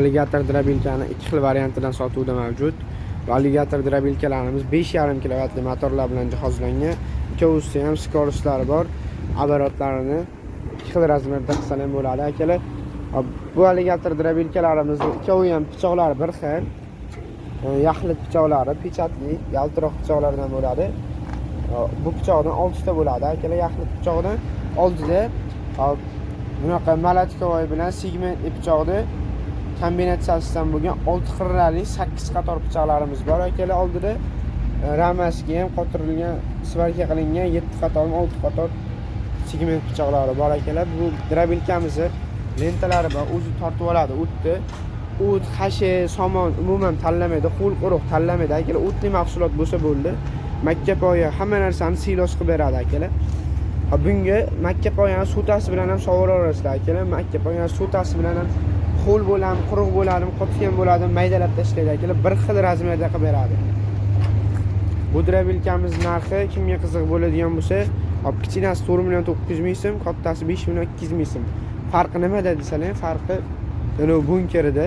Alligator drabilkani ikki xil variantidan sotuvda mavjud. Alligator drabilkalarimiz 5,5 kilovatli motorlar bilan jihozlangan. Ikkovsida ham skoroslari bor. Оборотlarini ikki xil razmerda qilsa ham bo'ladi akalar. Bu alligator drabilkalarimizning ikkovi ham pichoqlari bir xil. Yaxlit pichoqlari, pechatli, yaltiroq pichoqlardan bo'ladi. Bu pichoqdan 6 ta bo'ladi akalar, yaxlit pichoqdan oldida bunaqa malatkavoy bilan segmentli pichoqda kombinatsiyasidan bo'lgan 6 xirrali 8 qator pichoqlarimiz bor akalar. Oldida ramasiga ham qotirilgan, svarka qilingan 7 qator, 6 qator segment pichoqlari bor akalar. Bu drabilkamizni lentalari bor, o'zi tortib oladi o'tni. O't, hashi, somon umuman tanlamaydi, qo'l quruq tanlamaydi akalar. O'tli mahsulot bo'lsa bo'ldi. Makkapoya hamma narsani silos qilib beradi akalar. Bunga makkapoyani sutasi bilan ham sovura olasizlar akalar. Makkapoyani sutasi bilan ham ho'l bo'ladimi, quruq bo'ladimi, qotgan bo'ladimi, maydalab tashlaydi akalar. Bir xil razmerda qilib beradi. Bu drabilkamiz narxi kimga qiziq bo'ladigan bo'lsa, kichkinasi 4 million 900 ming so'm, kattasi 5 million 200 ming so'm. Farqi nimada desalar, farqi yana bunkerida,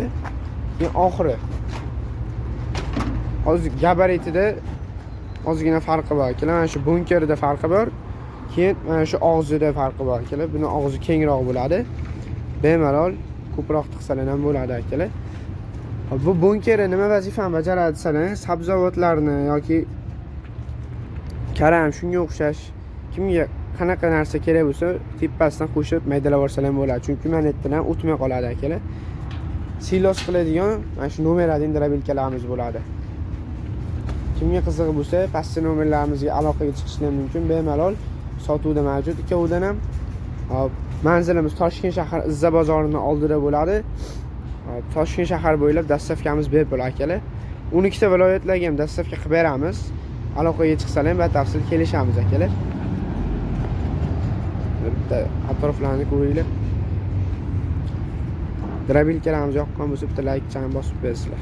oxiri. Hozir gabaritida ozgina farqi bor akalar. Mana shu bunkerida farqi bor. Keyin mana shu og'zida farqi bor akalar. Buni og'zi kengroq bo'ladi. Bemalol ko'proq tiqsalar ham bo'ladi akalar. Bu bunkeri nima vazifani bajaradi desalar, sabzavotlarni yoki karam shunga o'xshash kimga qanaqa narsa kerak bo'lsa, tepasidan qo'shib maydalab olsalar ham bo'ladi. Chunki manetdan o'tmay qoladi akalar. Silos qiladigan mana shu nomerlarning drabilkalarimiz bo'ladi. Kimga qiziq bo'lsa, pastki nomerlarimizga aloqaga chiqishingiz mumkin. Bemalol sotuvda mavjud. Ikkovidan ham manzilimiz Toshkent shahar Izza bozorining oldida bo'ladi. Toshkent shahar bo'ylab dastavkamiz bepul akalar. 12 ta viloyatlarga ham dastavka qilib beramiz. Aloqaga chiqsalar ham batafsil kelishamiz akalar. Bitta atroflarni ko'ringlar. Drabilkalarimiz yoqqan bo'lsa, bitta like chani bosib bersizlar.